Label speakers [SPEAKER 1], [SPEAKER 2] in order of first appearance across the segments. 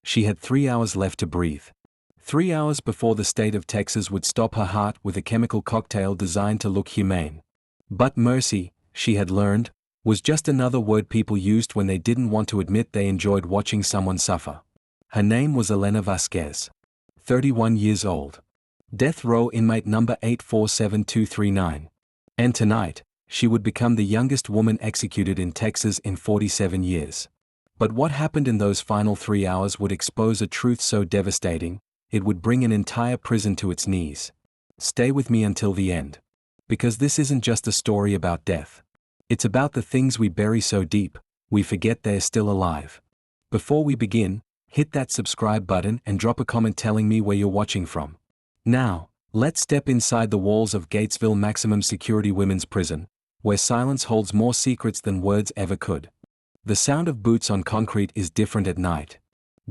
[SPEAKER 1] She had 3 hours left to breathe. 3 hours before the state of Texas would stop her heart with a chemical cocktail designed to look humane. But mercy, she had learned, was just another word people used when they didn't want to admit they enjoyed watching someone suffer. Her name was Elena Vasquez. 31 years old. Death row inmate number 847239. And tonight, she would become the youngest woman executed in Texas in 47 years. But what happened in those final 3 hours would expose a truth so devastating, it would bring an entire prison to its knees. Stay with me until the end. Because this isn't just a story about death. It's about the things we bury so deep, we forget they're still alive. Before we begin, hit that subscribe button and drop a comment telling me where you're watching from. Now, let's step inside the walls of Gatesville Maximum Security Women's Prison, where silence holds more secrets than words ever could. The sound of boots on concrete is different at night.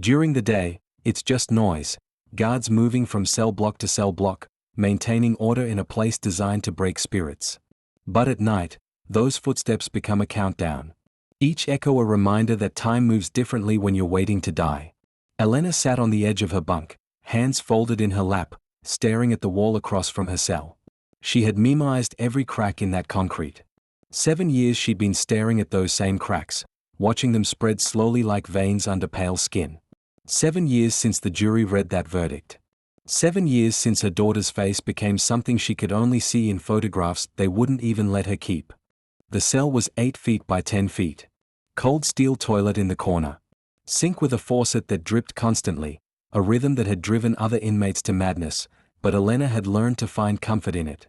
[SPEAKER 1] During the day, it's just noise, guards moving from cell block to cell block, maintaining order in a place designed to break spirits. But at night, those footsteps become a countdown. Each echo a reminder that time moves differently when you're waiting to die. Elena sat on the edge of her bunk, hands folded in her lap, staring at the wall across from her cell. She had memorized every crack in that concrete. 7 years she'd been staring at those same cracks, watching them spread slowly like veins under pale skin. 7 years since the jury read that verdict. 7 years since her daughter's face became something she could only see in photographs they wouldn't even let her keep. The cell was 8 feet by 10 feet. Cold steel toilet in the corner. Sink with a faucet that dripped constantly, a rhythm that had driven other inmates to madness, but Elena had learned to find comfort in it.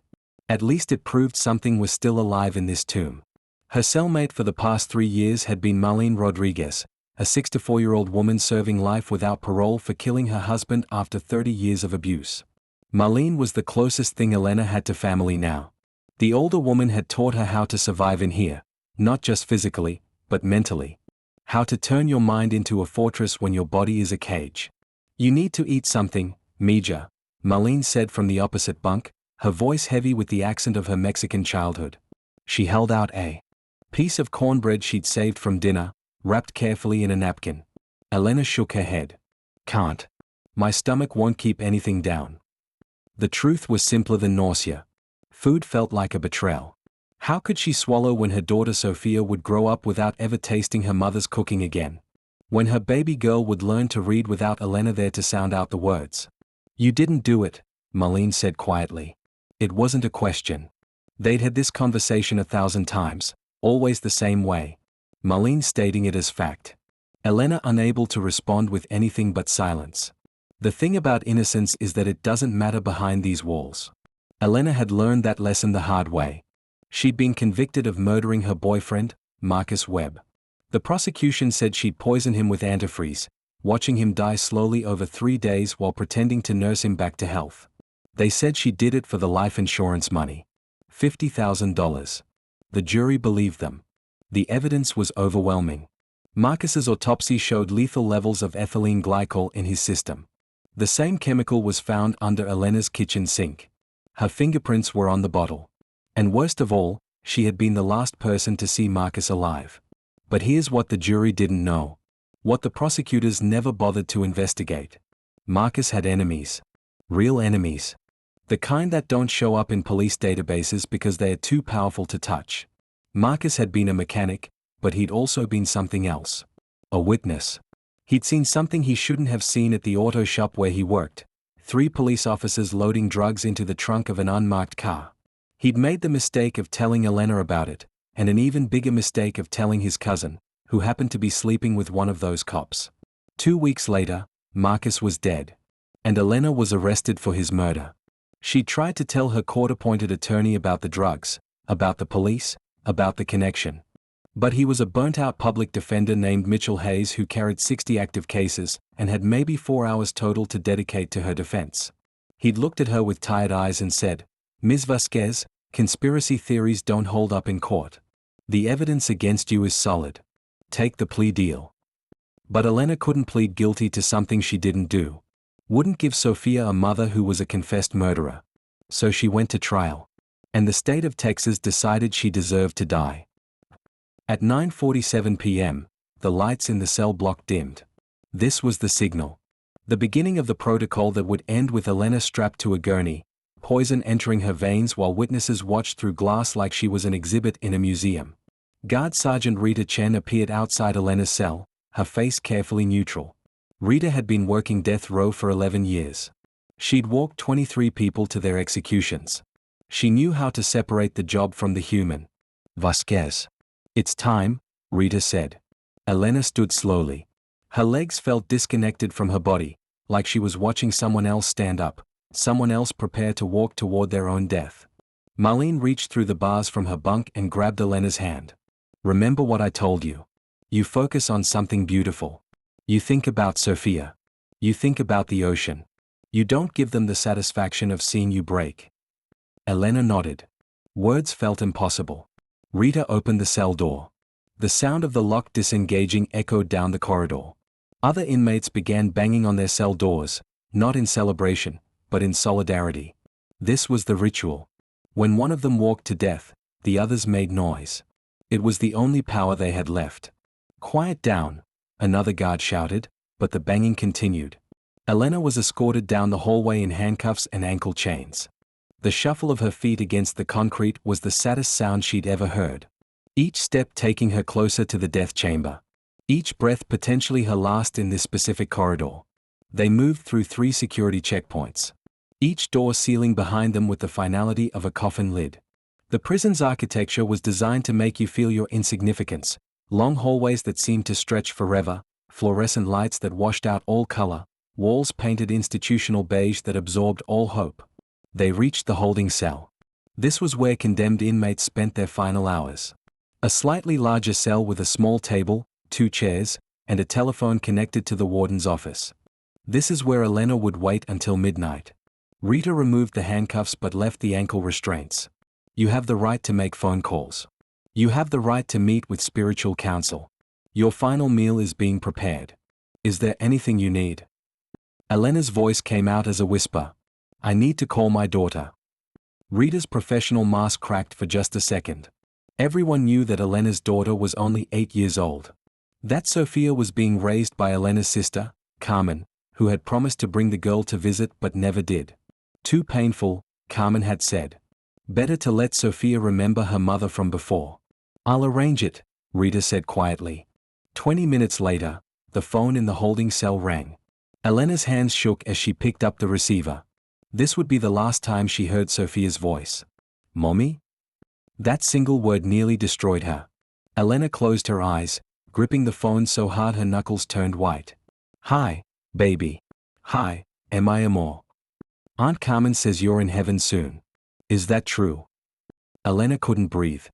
[SPEAKER 1] At least it proved something was still alive in this tomb. Her cellmate for the past 3 years had been Marlene Rodriguez, a 64-year-old woman serving life without parole for killing her husband after 30 years of abuse. Marlene was the closest thing Elena had to family now. The older woman had taught her how to survive in here, not just physically, but mentally. How to turn your mind into a fortress when your body is a cage. You need to eat something, Mija, Marlene said from the opposite bunk, her voice heavy with the accent of her Mexican childhood. She held out a piece of cornbread she'd saved from dinner, wrapped carefully in a napkin. Elena shook her head. Can't. My stomach won't keep anything down. The truth was simpler than nausea. Food felt like a betrayal. How could she swallow when her daughter Sophia would grow up without ever tasting her mother's cooking again? When her baby girl would learn to read without Elena there to sound out the words. You didn't do it, Marlene said quietly. It wasn't a question. They'd had this conversation 1,000 times, always the same way. Marlene stating it as fact. Elena unable to respond with anything but silence. The thing about innocence is that it doesn't matter behind these walls. Elena had learned that lesson the hard way. She'd been convicted of murdering her boyfriend, Marcus Webb. The prosecution said she'd poisoned him with antifreeze, watching him die slowly over 3 days while pretending to nurse him back to health. They said she did it for the life insurance money. $50,000. The jury believed them. The evidence was overwhelming. Marcus's autopsy showed lethal levels of ethylene glycol in his system. The same chemical was found under Elena's kitchen sink. Her fingerprints were on the bottle. And worst of all, she had been the last person to see Marcus alive. But here's what the jury didn't know. What the prosecutors never bothered to investigate. Marcus had enemies. Real enemies. The kind that don't show up in police databases because they are too powerful to touch. Marcus had been a mechanic, but he'd also been something else. A witness. He'd seen something he shouldn't have seen at the auto shop where he worked. 3 police officers loading drugs into the trunk of an unmarked car. He'd made the mistake of telling Elena about it, and an even bigger mistake of telling his cousin, who happened to be sleeping with one of those cops. 2 weeks later, Marcus was dead. And Elena was arrested for his murder. She tried to tell her court-appointed attorney about the drugs, about the police, about the connection. But he was a burnt-out public defender named Mitchell Hayes who carried 60 active cases and had maybe 4 hours total to dedicate to her defense. He'd looked at her with tired eyes and said, Ms. Vasquez, conspiracy theories don't hold up in court. The evidence against you is solid. Take the plea deal. But Elena couldn't plead guilty to something she didn't do. Wouldn't give Sophia a mother who was a confessed murderer. So she went to trial. And the state of Texas decided she deserved to die. At 9:47 p.m., the lights in the cell block dimmed. This was the signal. The beginning of the protocol that would end with Elena strapped to a gurney, poison entering her veins while witnesses watched through glass like she was an exhibit in a museum. Guard Sergeant Rita Chen appeared outside Elena's cell, her face carefully neutral. Rita had been working death row for 11 years. She'd walked 23 people to their executions. She knew how to separate the job from the human. Vasquez. It's time, Rita said. Elena stood slowly. Her legs felt disconnected from her body, like she was watching someone else stand up, someone else prepare to walk toward their own death. Marlene reached through the bars from her bunk and grabbed Elena's hand. Remember what I told you. You focus on something beautiful. You think about Sophia. You think about the ocean. You don't give them the satisfaction of seeing you break. Elena nodded. Words felt impossible. Rita opened the cell door. The sound of the lock disengaging echoed down the corridor. Other inmates began banging on their cell doors, not in celebration, but in solidarity. This was the ritual. When one of them walked to death, the others made noise. It was the only power they had left. Quiet down, another guard shouted, but the banging continued. Elena was escorted down the hallway in handcuffs and ankle chains. The shuffle of her feet against the concrete was the saddest sound she'd ever heard. Each step taking her closer to the death chamber. Each breath potentially her last in this specific corridor. They moved through 3 security checkpoints. Each door sealing behind them with the finality of a coffin lid. The prison's architecture was designed to make you feel your insignificance. Long hallways that seemed to stretch forever, fluorescent lights that washed out all color, walls painted institutional beige that absorbed all hope. They reached the holding cell. This was where condemned inmates spent their final hours. A slightly larger cell with a small table, 2 chairs, and a telephone connected to the warden's office. This is where Elena would wait until midnight. Rita removed the handcuffs but left the ankle restraints. You have the right to make phone calls. You have the right to meet with spiritual counsel. Your final meal is being prepared. Is there anything you need? Elena's voice came out as a whisper. I need to call my daughter. Rita's professional mask cracked for just a second. Everyone knew that Elena's daughter was only 8 years old. That Sophia was being raised by Elena's sister, Carmen, who had promised to bring the girl to visit but never did. Too painful, Carmen had said. Better to let Sophia remember her mother from before. I'll arrange it, Rita said quietly. 20 minutes later, the phone in the holding cell rang. Elena's hands shook as she picked up the receiver. This would be the last time she heard Sophia's voice. Mommy? That single word nearly destroyed her. Elena closed her eyes, gripping the phone so hard her knuckles turned white. Hi, baby. Hi, am I amor? Aunt Carmen says you're in heaven soon. Is that true? Elena couldn't breathe.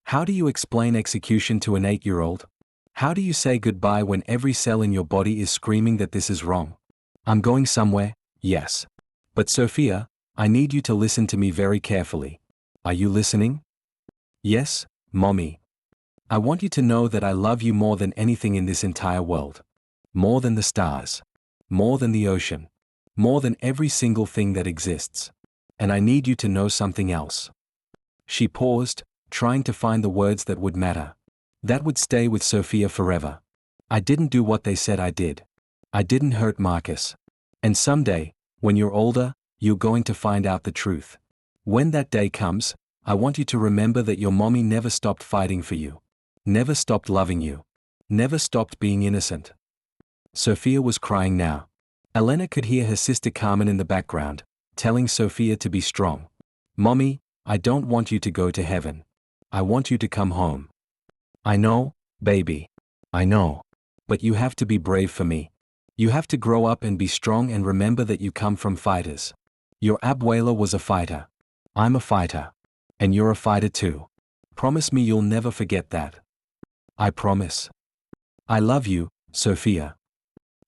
[SPEAKER 1] How do you explain execution to an 8-year-old? How do you say goodbye when every cell in your body is screaming that this is wrong? I'm going somewhere, yes. But Sophia, I need you to listen to me very carefully. Are you listening? Yes, Mommy. I want you to know that I love you more than anything in this entire world. More than the stars. More than the ocean. More than every single thing that exists. And I need you to know something else. She paused, trying to find the words that would matter. That would stay with Sophia forever. I didn't do what they said I did. I didn't hurt Marcus. And someday, when you're older, you're going to find out the truth. When that day comes, I want you to remember that your mommy never stopped fighting for you. Never stopped loving you. Never stopped being innocent. Sophia was crying now. Elena could hear her sister Carmen in the background, telling Sophia to be strong. Mommy, I don't want you to go to heaven. I want you to come home. I know, baby. I know. But you have to be brave for me. You have to grow up and be strong and remember that you come from fighters. Your abuela was a fighter. I'm a fighter. And you're a fighter too. Promise me you'll never forget that. I promise. I love you, Sophia.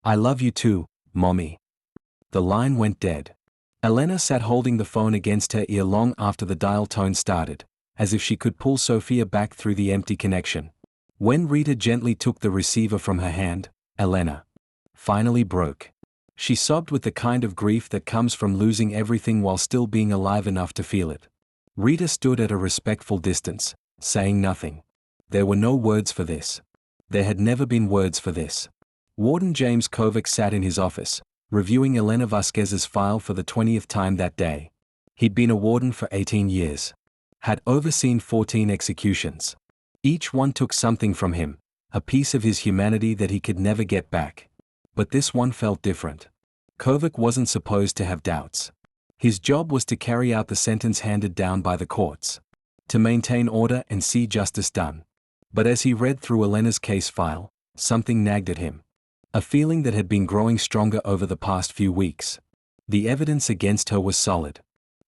[SPEAKER 1] I love you too, Mommy. The line went dead. Elena sat holding the phone against her ear long after the dial tone started, as if she could pull Sophia back through the empty connection. When Rita gently took the receiver from her hand, Elena finally broke. She sobbed with the kind of grief that comes from losing everything while still being alive enough to feel it. Rita stood at a respectful distance, saying nothing. There were no words for this. There had never been words for this. Warden James Kovac sat in his office, reviewing Elena Vasquez's file for the 20th time that day. He'd been a warden for 18 years. Had overseen 14 executions. Each one took something from him, a piece of his humanity that he could never get back. But this one felt different. Kovac wasn't supposed to have doubts. His job was to carry out the sentence handed down by the courts. To maintain order and see justice done. But as he read through Elena's case file, something nagged at him. A feeling that had been growing stronger over the past few weeks. The evidence against her was solid.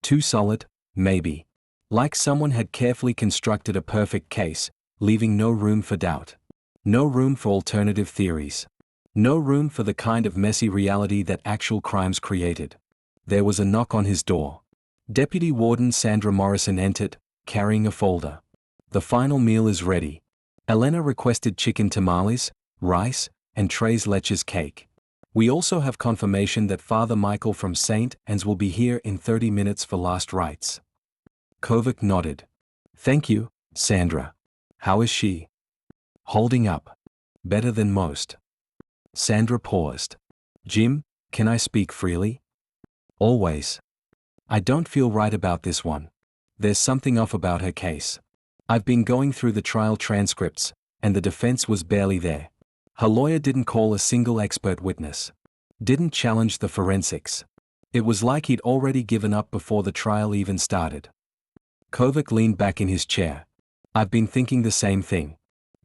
[SPEAKER 1] Too solid, maybe. Like someone had carefully constructed a perfect case, leaving no room for doubt. No room for alternative theories. No room for the kind of messy reality that actual crimes created. There was a knock on his door. Deputy Warden Sandra Morrison entered, carrying a folder. The final meal is ready. Elena requested chicken tamales, rice, and tres leches cake. We also have confirmation that Father Michael from St. Anne's will be here in 30 minutes for last rites. Kovac nodded. Thank you, Sandra. How is she? Holding up. Better than most. Sandra paused. Jim, can I speak freely? Always. I don't feel right about this one. There's something off about her case. I've been going through the trial transcripts, and the defense was barely there. Her lawyer didn't call a single expert witness. Didn't challenge the forensics. It was like he'd already given up before the trial even started. Kovac leaned back in his chair. I've been thinking the same thing.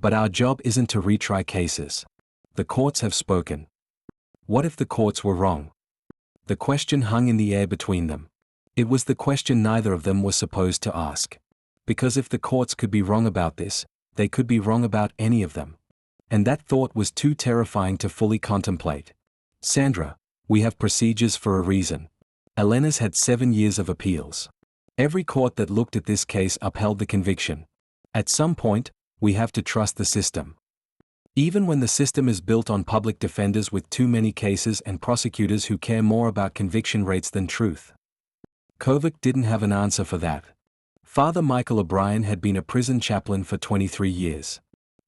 [SPEAKER 1] But our job isn't to retry cases. The courts have spoken. What if the courts were wrong? The question hung in the air between them. It was the question neither of them was supposed to ask. Because if the courts could be wrong about this, they could be wrong about any of them. And that thought was too terrifying to fully contemplate. Sandra, we have procedures for a reason. Elena's had 7 years of appeals. Every court that looked at this case upheld the conviction. At some point, we have to trust the system. Even when the system is built on public defenders with too many cases and prosecutors who care more about conviction rates than truth. Kovac didn't have an answer for that. Father Michael O'Brien had been a prison chaplain for 23 years.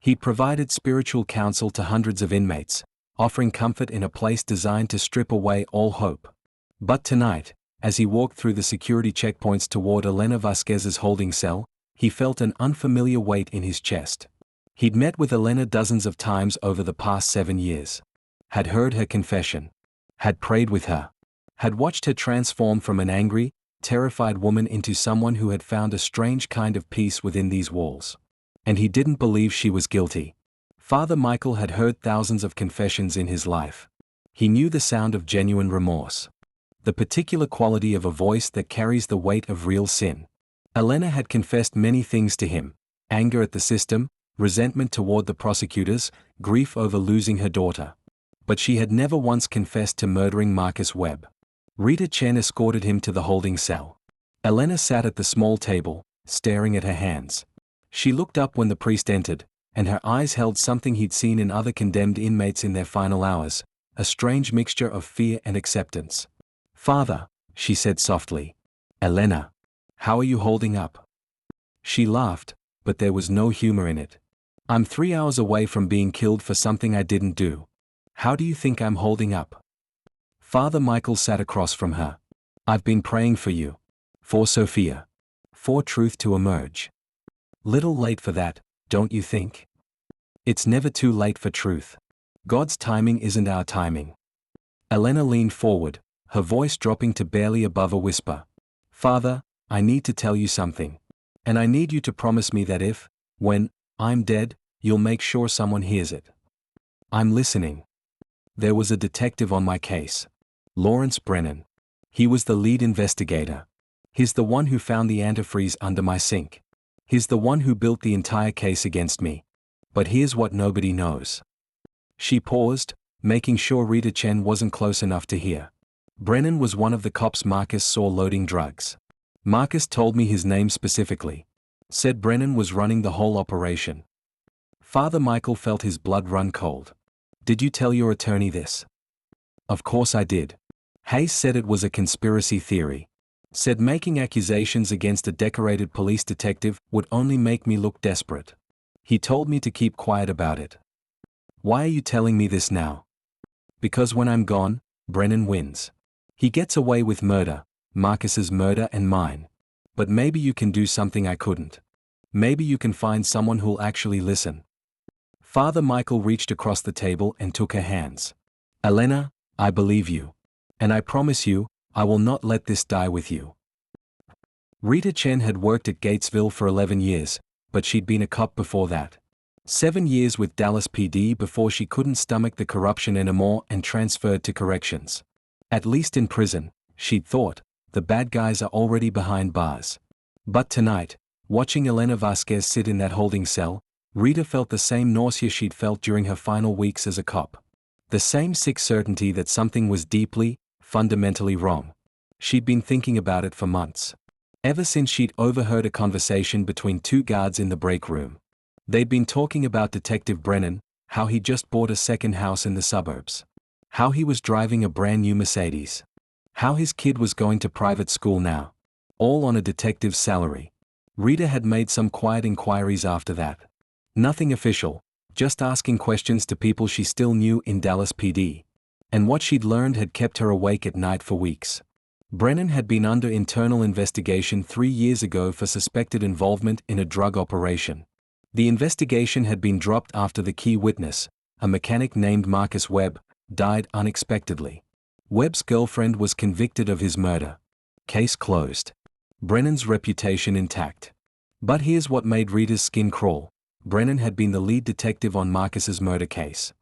[SPEAKER 1] He'd provided spiritual counsel to hundreds of inmates, offering comfort in a place designed to strip away all hope. But tonight, as he walked through the security checkpoints toward Elena Vasquez's holding cell, he felt an unfamiliar weight in his chest. He'd met with Elena dozens of times over the past 7 years. Had heard her confession. Had prayed with her. Had watched her transform from an angry, terrified woman into someone who had found a strange kind of peace within these walls. And he didn't believe she was guilty. Father Michael had heard thousands of confessions in his life. He knew the sound of genuine remorse. The particular quality of a voice that carries the weight of real sin. Elena had confessed many things to him: anger at the system, resentment toward the prosecutors, grief over losing her daughter. But she had never once confessed to murdering Marcus Webb. Rita Chen escorted him to the holding cell. Elena sat at the small table, staring at her hands. She looked up when the priest entered, and her eyes held something he'd seen in other condemned inmates in their final hours, a strange mixture of fear and acceptance. "Father," she said softly. "Elena, how are you holding up?" She laughed, but there was no humor in it. "I'm 3 hours away from being killed for something I didn't do. How do you think I'm holding up?" Father Michael sat across from her. "I've been praying for you. For Sophia. For truth to emerge. Little late for that, don't you think? It's never too late for truth. God's timing isn't our timing." Elena leaned forward, her voice dropping to barely above a whisper. "Father, I need to tell you something. And I need you to promise me that if, when I'm dead, you'll make sure someone hears it." "I'm listening." "There was a detective on my case. Lawrence Brennan. He was the lead investigator. He's the one who found the antifreeze under my sink. He's the one who built the entire case against me. But here's what nobody knows." She paused, making sure Rita Chen wasn't close enough to hear. "Brennan was one of the cops Marcus saw loading drugs. Marcus told me his name specifically. Said Brennan was running the whole operation." Father Michael felt his blood run cold. "Did you tell your attorney this?" "Of course I did. Hayes said it was a conspiracy theory. Said making accusations against a decorated police detective would only make me look desperate. He told me to keep quiet about it." "Why are you telling me this now?" Because when I'm gone, Brennan wins. He gets away with murder, Marcus's murder and mine. But maybe you can do something I couldn't. Maybe you can find someone who'll actually listen. Father Michael reached across the table and took her hands. Elena, I believe you. And I promise you, I will not let this die with you. Rita Chen had worked at Gatesville for 11 years, but she'd been a cop before that. 7 years with Dallas PD before she couldn't stomach the corruption anymore and transferred to corrections. At least in prison, she'd thought, the bad guys are already behind bars. But tonight, watching Elena Vasquez sit in that holding cell, Rita felt the same nausea she'd felt during her final weeks as a cop. The same sick certainty that something was deeply, fundamentally wrong. She'd been thinking about it for months. Ever since she'd overheard a conversation between two guards in the break room. They'd been talking about Detective Brennan, how he just bought a second house in the suburbs. How he was driving a brand new Mercedes. How his kid was going to private school now. All on a detective's salary. Rita had made some quiet inquiries after that. Nothing official, just asking questions to people she still knew in Dallas PD. And what she'd learned had kept her awake at night for weeks. Brennan had been under internal investigation 3 years ago for suspected involvement in a drug operation. The investigation had been dropped after the key witness, a mechanic named Marcus Webb, died unexpectedly. Webb's girlfriend was convicted of his murder. Case closed. Brennan's reputation intact. But here's what made Rita's skin crawl. Brennan had been the lead detective on Marcus's murder case.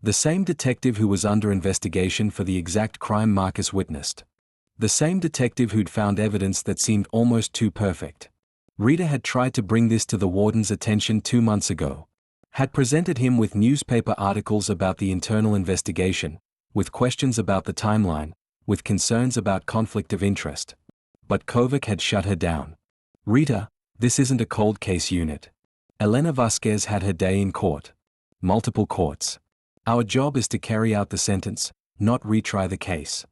[SPEAKER 1] The same detective who was under investigation for the exact crime Marcus witnessed. The same detective who'd found evidence that seemed almost too perfect. Rita had tried to bring this to the warden's attention 2 months ago. Had presented him with newspaper articles about the internal investigation, with questions about the timeline, with concerns about conflict of interest. But Kovac had shut her down. Rita, this isn't a cold case unit. Elena Vasquez had her day in court. Multiple courts. Our job is to carry out the sentence, not retry the case.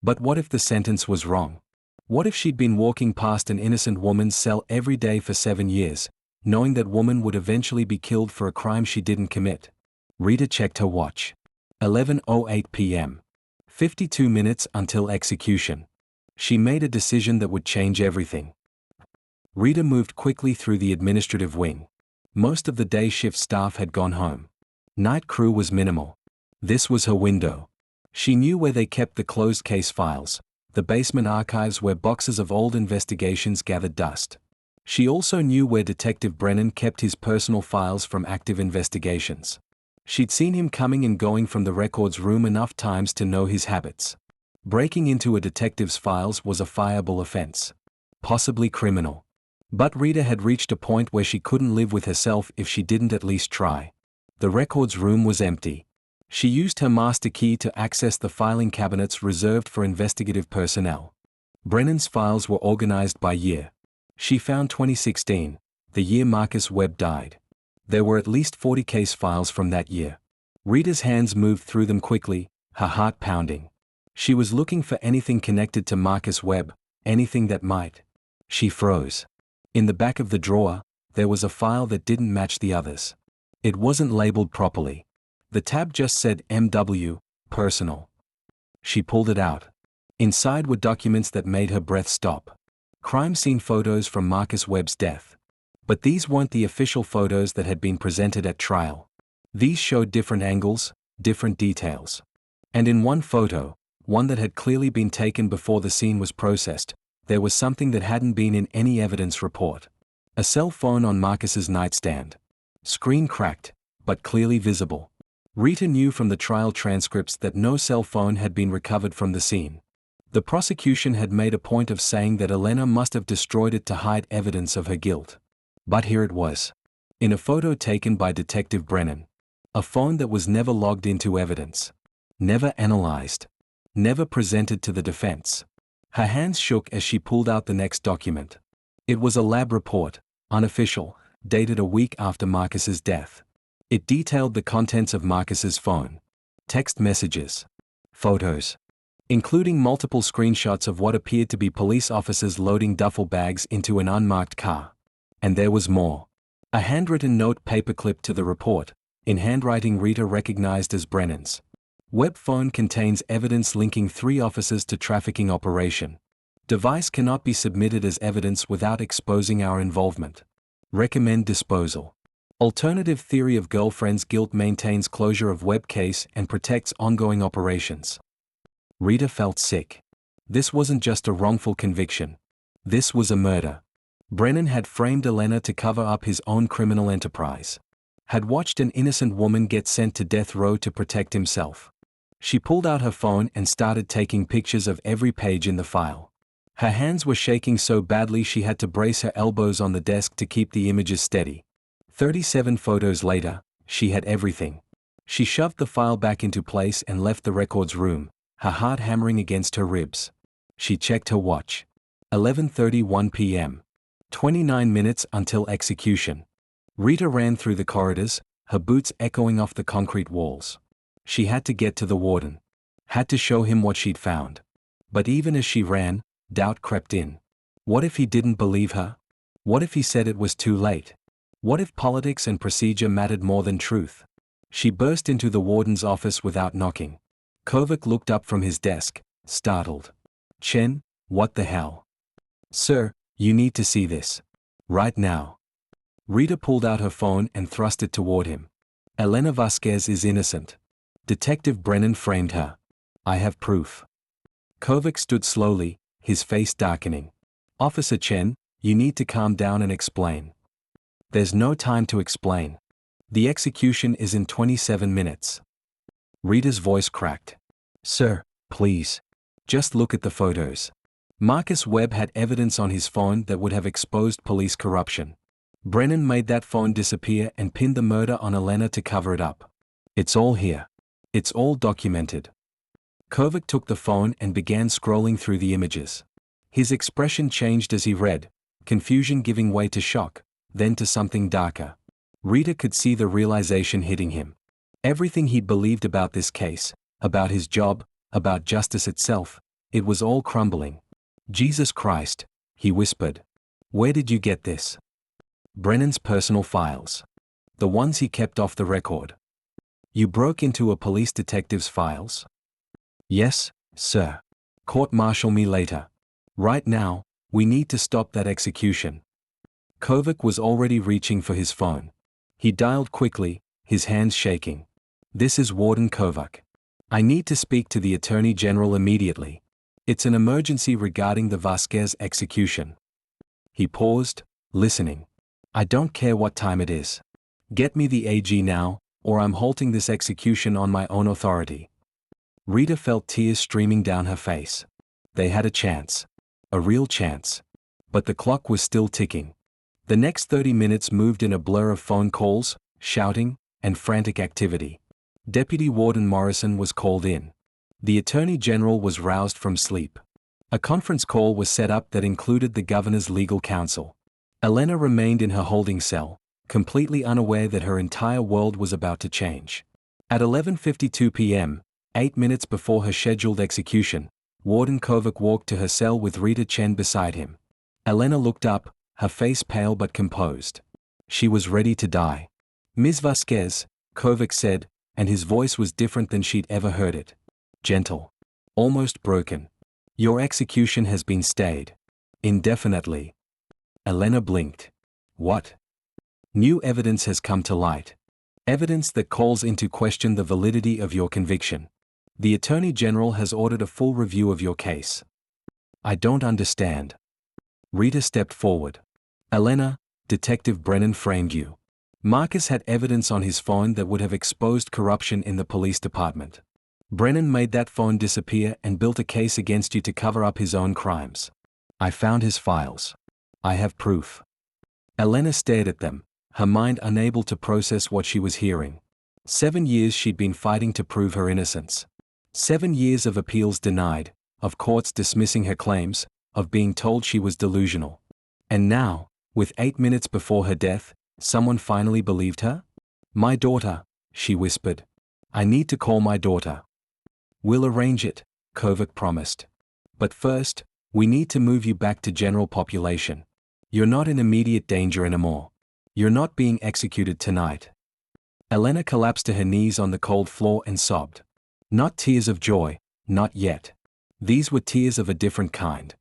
[SPEAKER 1] But what if the sentence was wrong? What if she'd been walking past an innocent woman's cell every day for 7 years, knowing that woman would eventually be killed for a crime she didn't commit? Rita checked her watch. 11:08 p.m. 52 minutes until execution. She made a decision that would change everything. Rita moved quickly through the administrative wing. Most of the day shift staff had gone home. Night crew was minimal. This was her window. She knew where they kept the closed case files, the basement archives where boxes of old investigations gathered dust. She also knew where Detective Brennan kept his personal files from active investigations. She'd seen him coming and going from the records room enough times to know his habits. Breaking into a detective's files was a fireable offense. Possibly criminal. But Rita had reached a point where she couldn't live with herself if she didn't at least try. The records room was empty. She used her master key to access the filing cabinets reserved for investigative personnel. Brennan's files were organized by year. She found 2016, the year Marcus Webb died. There were at least 40 case files from that year. Rita's hands moved through them quickly, her heart pounding. She was looking for anything connected to Marcus Webb, anything that might. She froze. In the back of the drawer, there was a file that didn't match the others. It wasn't labeled properly. The tab just said MW, personal. She pulled it out. Inside were documents that made her breath stop. Crime scene photos from Marcus Webb's death. But these weren't the official photos that had been presented at trial. These showed different angles, different details. And in one photo, one that had clearly been taken before the scene was processed, there was something that hadn't been in any evidence report. A cell phone on Marcus's nightstand. Screen cracked, but clearly visible. Rita knew from the trial transcripts that no cell phone had been recovered from the scene. The prosecution had made a point of saying that Elena must have destroyed it to hide evidence of her guilt. But here it was. In a photo taken by Detective Brennan. A phone that was never logged into evidence. Never analyzed. Never presented to the defense. Her hands shook as she pulled out the next document. It was a lab report, unofficial, dated a week after Marcus's death. It detailed the contents of Marcus's phone. Text messages. Photos. Including multiple screenshots of what appeared to be police officers loading duffel bags into an unmarked car. And there was more. A handwritten note paperclip to the report, in handwriting Rita recognized as Brennan's. Web phone contains evidence linking 3 officers to trafficking operation. Device cannot be submitted as evidence without exposing our involvement. Recommend disposal. Alternative theory of girlfriend's guilt maintains closure of web case and protects ongoing operations. Rita felt sick. This wasn't just a wrongful conviction. This was a murder. Brennan had framed Elena to cover up his own criminal enterprise. Had watched an innocent woman get sent to death row to protect himself. She pulled out her phone and started taking pictures of every page in the file. Her hands were shaking so badly she had to brace her elbows on the desk to keep the images steady. 37 photos later, she had everything. She shoved the file back into place and left the records room, her heart hammering against her ribs. She checked her watch. 11:31 p.m. 29 minutes until execution. Rita ran through the corridors, her boots echoing off the concrete walls. She had to get to the warden. Had to show him what she'd found. But even as she ran, doubt crept in. What if he didn't believe her? What if he said it was too late? What if politics and procedure mattered more than truth? She burst into the warden's office without knocking. Kovac looked up from his desk, startled. Chen, what the hell? Sir, you need to see this. Right now. Rita pulled out her phone and thrust it toward him. Elena Vasquez is innocent. Detective Brennan framed her. I have proof. Kovac stood slowly, his face darkening. Officer Chen, you need to calm down and explain. There's no time to explain. The execution is in 27 minutes. Rita's voice cracked. Sir, please. Just look at the photos. Marcus Webb had evidence on his phone that would have exposed police corruption. Brennan made that phone disappear and pinned the murder on Elena to cover it up. It's all here. It's all documented. Kovac took the phone and began scrolling through the images. His expression changed as he read, confusion giving way to shock, then to something darker. Rita could see the realization hitting him. Everything he'd believed about this case, about his job, about justice itself, it was all crumbling. Jesus Christ, he whispered. Where did you get this? Brennan's personal files. The ones he kept off the record. You broke into a police detective's files? Yes, sir. Court-martial me later. Right now, we need to stop that execution. Kovac was already reaching for his phone. He dialed quickly, his hands shaking. This is Warden Kovac. I need to speak to the Attorney General immediately. It's an emergency regarding the Vasquez execution. He paused, listening. I don't care what time it is. Get me the AG now, or I'm halting this execution on my own authority. Rita felt tears streaming down her face. They had a chance. A real chance. But the clock was still ticking. The next 30 minutes moved in a blur of phone calls, shouting, and frantic activity. Deputy Warden Morrison was called in. The Attorney General was roused from sleep. A conference call was set up that included the governor's legal counsel. Elena remained in her holding cell, completely unaware that her entire world was about to change. At 11:52 p.m., 8 minutes before her scheduled execution, Warden Kovac walked to her cell with Rita Chen beside him. Elena looked up, her face pale but composed. She was ready to die. Ms. Vasquez, Kovac said, and his voice was different than she'd ever heard it. Gentle. Almost broken. Your execution has been stayed. Indefinitely. Elena blinked. What? New evidence has come to light. Evidence that calls into question the validity of your conviction. The Attorney General has ordered a full review of your case. I don't understand. Rita stepped forward. Elena, Detective Brennan framed you. Marcus had evidence on his phone that would have exposed corruption in the police department. Brennan made that phone disappear and built a case against you to cover up his own crimes. I found his files. I have proof. Elena stared at them, her mind unable to process what she was hearing. 7 years she'd been fighting to prove her innocence. 7 years of appeals denied, of courts dismissing her claims, of being told she was delusional. And now, with 8 minutes before her death, someone finally believed her? My daughter, she whispered. I need to call my daughter. We'll arrange it, Kovac promised. But first, we need to move you back to general population. You're not in immediate danger anymore. You're not being executed tonight. Elena collapsed to her knees on the cold floor and sobbed. Not tears of joy, not yet. These were tears of a different kind.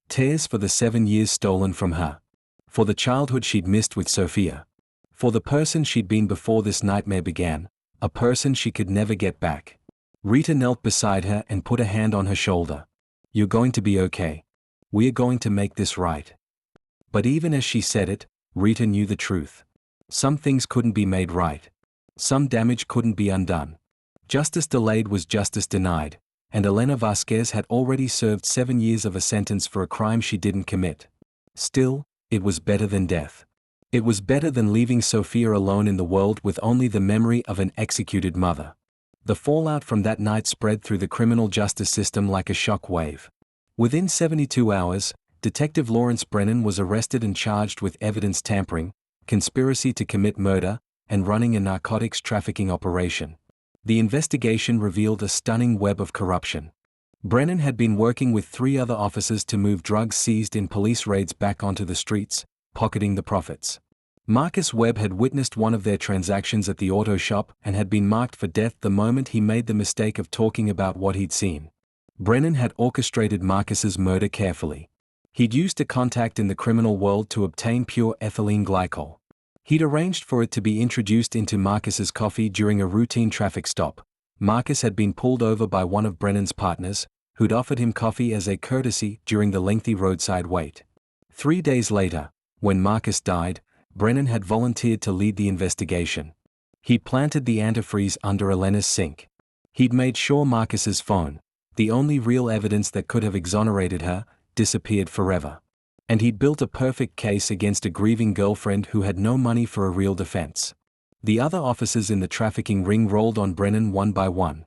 [SPEAKER 1] Tears for the 7 years stolen from her. For the childhood she'd missed with Sophia. For the person she'd been before this nightmare began, a person she could never get back. Rita knelt beside her and put a hand on her shoulder. "You're going to be okay. We're going to make this right." But even as she said it, Rita knew the truth. Some things couldn't be made right. Some damage couldn't be undone. Justice delayed was justice denied, and Elena Vasquez had already served 7 years of a sentence for a crime she didn't commit. Still, it was better than death. It was better than leaving Sophia alone in the world with only the memory of an executed mother. The fallout from that night spread through the criminal justice system like a shock wave. Within 72 hours, Detective Lawrence Brennan was arrested and charged with evidence tampering, conspiracy to commit murder, and running a narcotics trafficking operation. The investigation revealed a stunning web of corruption. Brennan had been working with 3 other officers to move drugs seized in police raids back onto the streets, pocketing the profits. Marcus Webb had witnessed one of their transactions at the auto shop and had been marked for death the moment he made the mistake of talking about what he'd seen. Brennan had orchestrated Marcus's murder carefully. He'd used a contact in the criminal world to obtain pure ethylene glycol. He'd arranged for it to be introduced into Marcus's coffee during a routine traffic stop. Marcus had been pulled over by one of Brennan's partners, who'd offered him coffee as a courtesy during the lengthy roadside wait. 3 days later, when Marcus died, Brennan had volunteered to lead the investigation. He'd planted the antifreeze under Elena's sink. He'd made sure Marcus's phone, the only real evidence that could have exonerated her, disappeared forever. And he'd built a perfect case against a grieving girlfriend who had no money for a real defense. The other officers in the trafficking ring rolled on Brennan one by one.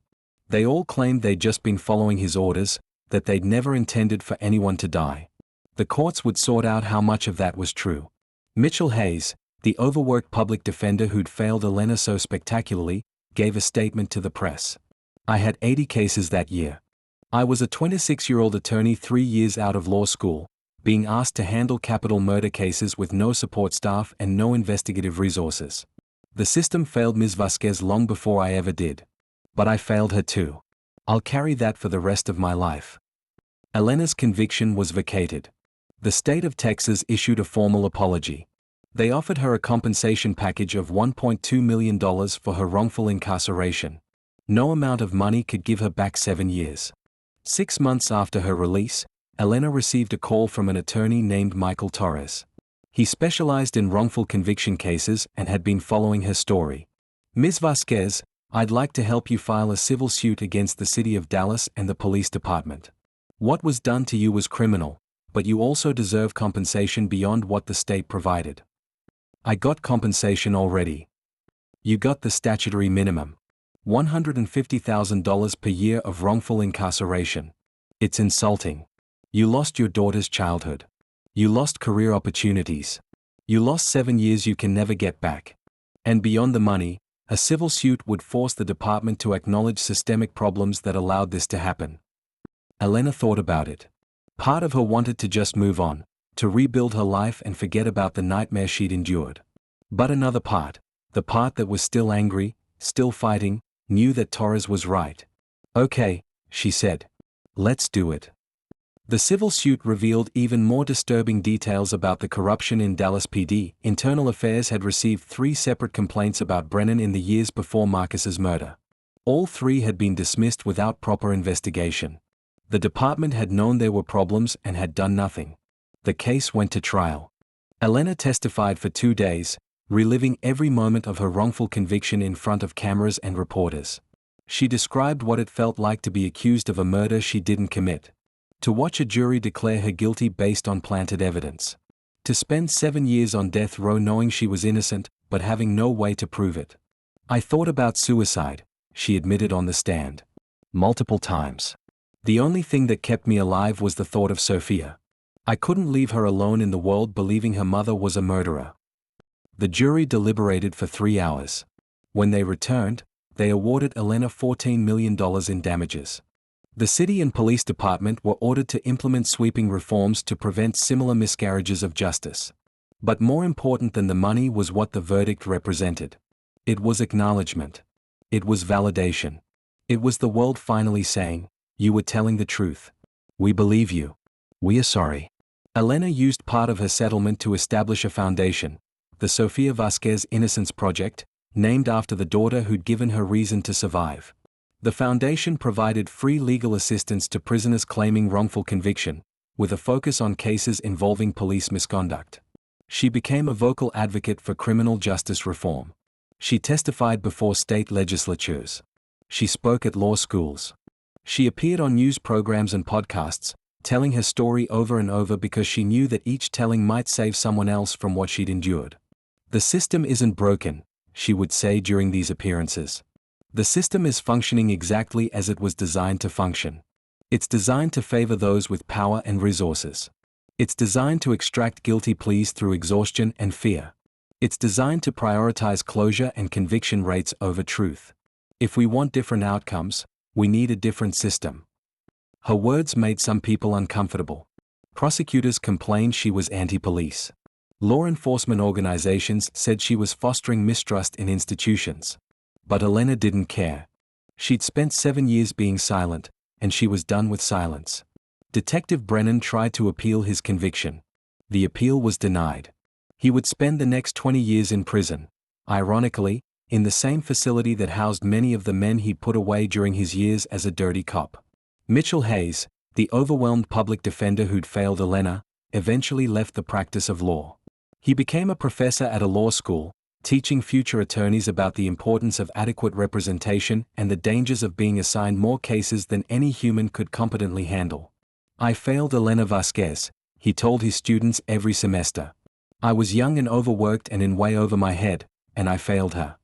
[SPEAKER 1] They all claimed they'd just been following his orders, that they'd never intended for anyone to die. The courts would sort out how much of that was true. Mitchell Hayes, the overworked public defender who'd failed Elena so spectacularly, gave a statement to the press. "I had 80 cases that year. I was a 26-year-old attorney 3 years out of law school, being asked to handle capital murder cases with no support staff and no investigative resources. The system failed Ms. Vasquez long before I ever did. But I failed her too. I'll carry that for the rest of my life." Elena's conviction was vacated. The state of Texas issued a formal apology. They offered her a compensation package of $1.2 million for her wrongful incarceration. No amount of money could give her back 7 years. 6 months after her release, Elena received a call from an attorney named Michael Torres. He specialized in wrongful conviction cases and had been following her story. "Ms. Vasquez, I'd like to help you file a civil suit against the city of Dallas and the police department. What was done to you was criminal, but you also deserve compensation beyond what the state provided." "I got compensation already." "You got the statutory minimum. $150,000 per year of wrongful incarceration. It's insulting. You lost your daughter's childhood. You lost career opportunities. You lost 7 years you can never get back. And beyond the money, a civil suit would force the department to acknowledge systemic problems that allowed this to happen." Elena thought about it. Part of her wanted to just move on, to rebuild her life and forget about the nightmare she'd endured. But another part, the part that was still angry, still fighting, knew that Torres was right. "Okay," she said. "Let's do it." The civil suit revealed even more disturbing details about the corruption in Dallas PD. Internal Affairs had received 3 separate complaints about Brennan in the years before Marcus's murder. All 3 had been dismissed without proper investigation. The department had known there were problems and had done nothing. The case went to trial. Elena testified for 2 days, reliving every moment of her wrongful conviction in front of cameras and reporters. She described what it felt like to be accused of a murder she didn't commit. To watch a jury declare her guilty based on planted evidence. To spend 7 years on death row knowing she was innocent, but having no way to prove it. "I thought about suicide," she admitted on the stand. "Multiple times. The only thing that kept me alive was the thought of Sophia. I couldn't leave her alone in the world believing her mother was a murderer." The jury deliberated for 3 hours. When they returned, they awarded Elena $14 million in damages. The city and police department were ordered to implement sweeping reforms to prevent similar miscarriages of justice. But more important than the money was what the verdict represented. It was acknowledgement. It was validation. It was the world finally saying, "You were telling the truth. We believe you. We are sorry." Elena used part of her settlement to establish a foundation, the Sofia Vasquez Innocence Project, named after the daughter who'd given her reason to survive. The foundation provided free legal assistance to prisoners claiming wrongful conviction, with a focus on cases involving police misconduct. She became a vocal advocate for criminal justice reform. She testified before state legislatures. She spoke at law schools. She appeared on news programs and podcasts, telling her story over and over because she knew that each telling might save someone else from what she'd endured. "The system isn't broken," she would say during these appearances. "The system is functioning exactly as it was designed to function. It's designed to favor those with power and resources. It's designed to extract guilty pleas through exhaustion and fear. It's designed to prioritize closure and conviction rates over truth. If we want different outcomes, we need a different system." Her words made some people uncomfortable. Prosecutors complained she was anti-police. Law enforcement organizations said she was fostering mistrust in institutions. But Elena didn't care. She'd spent 7 years being silent, and she was done with silence. Detective Brennan tried to appeal his conviction. The appeal was denied. He would spend the next 20 years in prison, ironically, in the same facility that housed many of the men he'd put away during his years as a dirty cop. Mitchell Hayes, the overwhelmed public defender who'd failed Elena, eventually left the practice of law. He became a professor at a law school, teaching future attorneys about the importance of adequate representation and the dangers of being assigned more cases than any human could competently handle. "I failed Elena Vasquez," he told his students every semester. "I was young and overworked and in way over my head, and I failed her.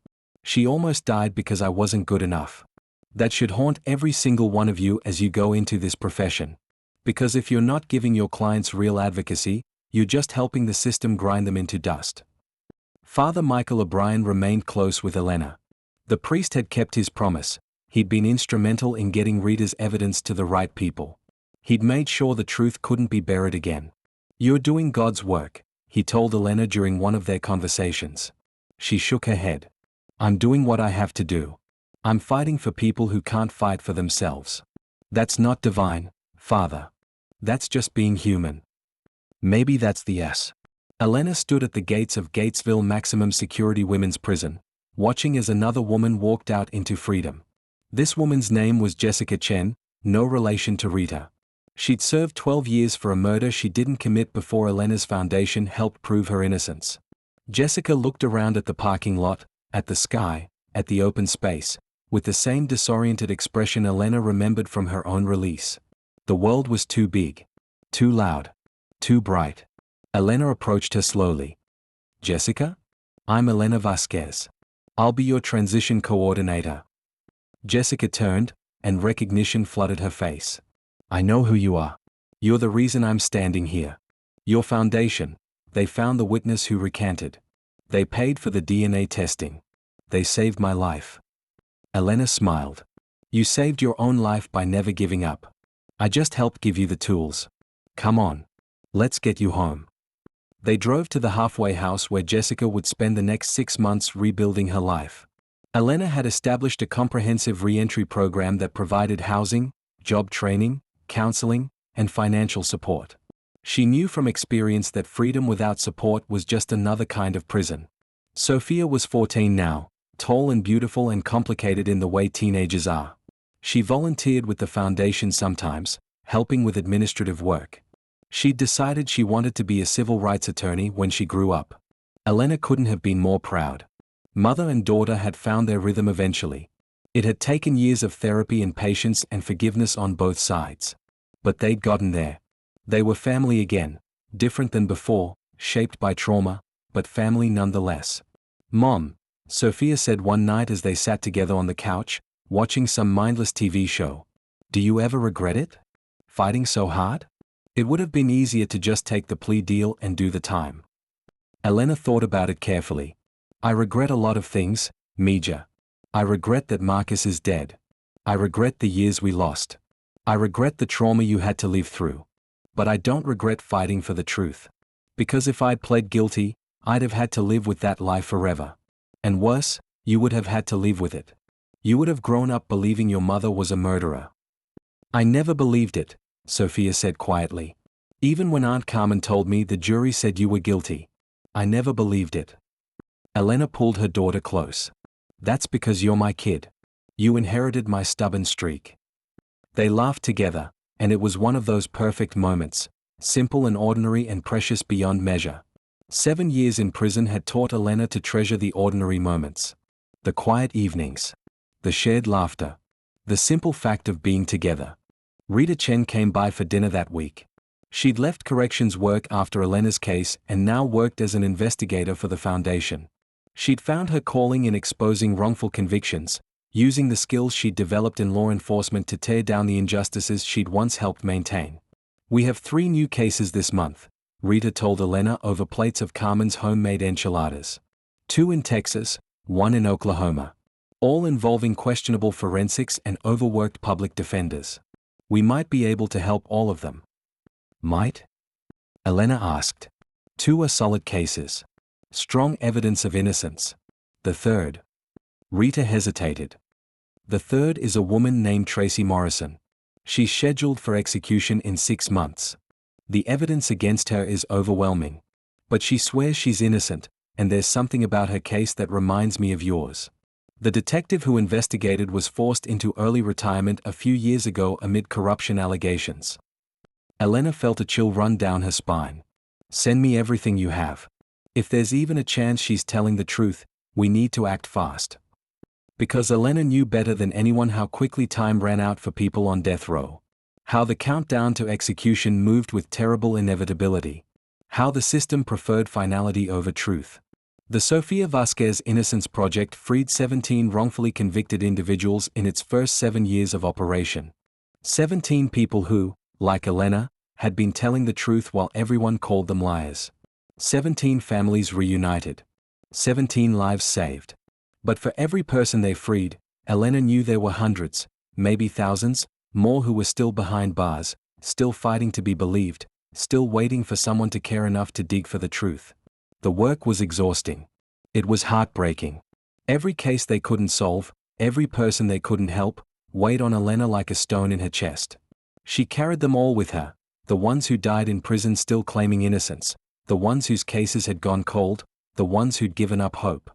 [SPEAKER 1] She almost died because I wasn't good enough." That should haunt every single one of you as you go into this profession. Because if you're not giving your clients real advocacy, you're just helping the system grind them into dust. Father Michael O'Brien remained close with Elena. The priest had kept his promise. He'd been instrumental in getting Rita's evidence to the right people. He'd made sure the truth couldn't be buried again. "You're doing God's work," he told Elena during one of their conversations. She shook her head. "I'm doing what I have to do. I'm fighting for people who can't fight for themselves." "That's not divine, Father. That's just being human." "Maybe that's the S." Elena stood at the gates of Gatesville Maximum Security Women's Prison, watching as another woman walked out into freedom. This woman's name was Jessica Chen, no relation to Rita. She'd served 12 years for a murder she didn't commit before Elena's foundation helped prove her innocence. Jessica looked around at the parking lot, at the sky, at the open space, with the same disoriented expression Elena remembered from her own release. The world was too big, too loud, too bright. Elena approached her slowly. "Jessica? I'm Elena Vasquez. I'll be your transition coordinator." Jessica turned, and recognition flooded her face. "I know who you are. You're the reason I'm standing here. Your foundation, they found the witness who recanted. They paid for the DNA testing. They saved my life." Elena smiled. "You saved your own life by never giving up. I just helped give you the tools. Come on. Let's get you home." They drove to the halfway house where Jessica would spend the next 6 months rebuilding her life. Elena had established a comprehensive re-entry program that provided housing, job training, counseling, and financial support. She knew from experience that freedom without support was just another kind of prison. Sofia was 14 now, tall and beautiful and complicated in the way teenagers are. She volunteered with the foundation sometimes, helping with administrative work. She'd decided she wanted to be a civil rights attorney when she grew up. Elena couldn't have been more proud. Mother and daughter had found their rhythm eventually. It had taken years of therapy and patience and forgiveness on both sides. But they'd gotten there. They were family again, different than before, shaped by trauma, but family nonetheless. "Mom," Sofia said one night as they sat together on the couch, watching some mindless TV show, "do you ever regret it? Fighting so hard? It would have been easier to just take the plea deal and do the time." Elena thought about it carefully. "I regret a lot of things, Mija. I regret that Marcus is dead. I regret the years we lost. I regret the trauma you had to live through. But I don't regret fighting for the truth. Because if I'd pled guilty, I'd have had to live with that lie forever. And worse, you would have had to live with it. You would have grown up believing your mother was a murderer. I never believed it, Sophia said quietly. Even when Aunt Carmen told me the jury said you were guilty. I never believed it. Elena pulled her daughter close. That's because you're my kid. You inherited my stubborn streak. They laughed together, and it was one of those perfect moments, simple and ordinary and precious beyond measure. 7 years in prison had taught Elena to treasure the ordinary moments. The quiet evenings. The shared laughter. The simple fact of being together. Rita Chen came by for dinner that week. She'd left corrections work after Elena's case and now worked as an investigator for the foundation. She'd found her calling in exposing wrongful convictions, using the skills she'd developed in law enforcement to tear down the injustices she'd once helped maintain. We have 3 new cases this month, Rita told Elena over plates of Carmen's homemade enchiladas. 2 in Texas, 1 in Oklahoma. All involving questionable forensics and overworked public defenders. We might be able to help all of them. Might? Elena asked. 2 are solid cases. Strong evidence of innocence. The third? Rita hesitated. The third is a woman named Tracy Morrison. She's scheduled for execution in 6 months. The evidence against her is overwhelming. But she swears she's innocent, and there's something about her case that reminds me of yours. The detective who investigated was forced into early retirement a few years ago amid corruption allegations. Elena felt a chill run down her spine. Send me everything you have. If there's even a chance she's telling the truth, we need to act fast. Because Elena knew better than anyone how quickly time ran out for people on death row. How the countdown to execution moved with terrible inevitability. How the system preferred finality over truth. The Elena Vasquez Innocence Project freed 17 wrongfully convicted individuals in its first 7 years of operation. 17 people who, like Elena, had been telling the truth while everyone called them liars. 17 families reunited. 17 lives saved. But for every person they freed, Elena knew there were hundreds, maybe thousands, more who were still behind bars, still fighting to be believed, still waiting for someone to care enough to dig for the truth. The work was exhausting. It was heartbreaking. Every case they couldn't solve, every person they couldn't help, weighed on Elena like a stone in her chest. She carried them all with her, the ones who died in prison still claiming innocence, the ones whose cases had gone cold, the ones who'd given up hope.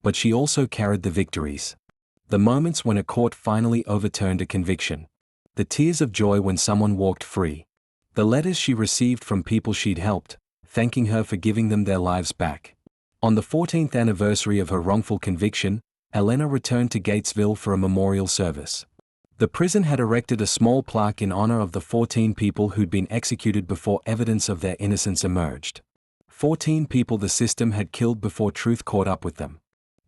[SPEAKER 1] But she also carried the victories. The moments when a court finally overturned a conviction. The tears of joy when someone walked free. The letters she received from people she'd helped, thanking her for giving them their lives back. On the 14th anniversary of her wrongful conviction, Elena returned to Gatesville for a memorial service. The prison had erected a small plaque in honor of the 14 people who'd been executed before evidence of their innocence emerged. 14 people the system had killed before truth caught up with them.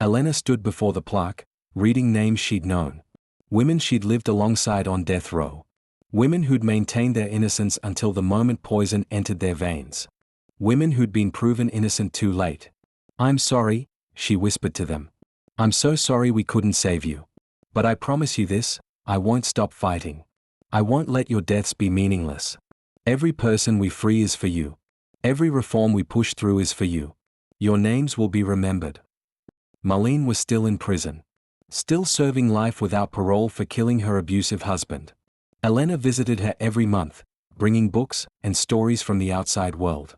[SPEAKER 1] Elena stood before the plaque, reading names she'd known. Women she'd lived alongside on death row. Women who'd maintained their innocence until the moment poison entered their veins. Women who'd been proven innocent too late. I'm sorry, she whispered to them. I'm so sorry we couldn't save you. But I promise you this, I won't stop fighting. I won't let your deaths be meaningless. Every person we free is for you. Every reform we push through is for you. Your names will be remembered. Marlene was still in prison. Still serving life without parole for killing her abusive husband. Elena visited her every month, bringing books and stories from the outside world.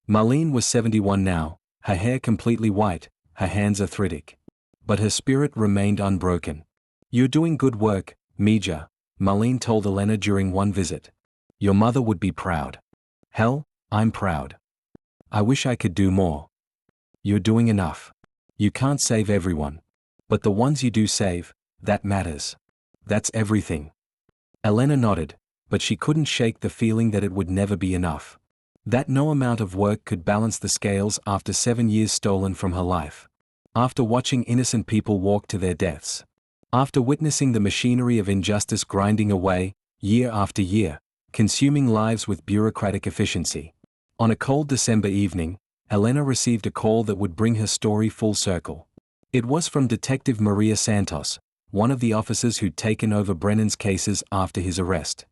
[SPEAKER 1] Marlene was 71 now, her hair completely white, her hands arthritic. But her spirit remained unbroken. You're doing good work, Mija, Marlene told Elena during one visit. Your mother would be proud. Hell, I'm proud. I wish I could do more. You're doing enough. You can't save everyone. But the ones you do save, that matters. That's everything. Elena nodded, but she couldn't shake the feeling that it would never be enough. That no amount of work could balance the scales after 7 years stolen from her life. After watching innocent people walk to their deaths. After witnessing the machinery of injustice grinding away, year after year, consuming lives with bureaucratic efficiency. On a cold December evening, Elena received a call that would bring her story full circle. It was from Detective Maria Santos, one of the officers who'd taken over Brennan's cases after his arrest.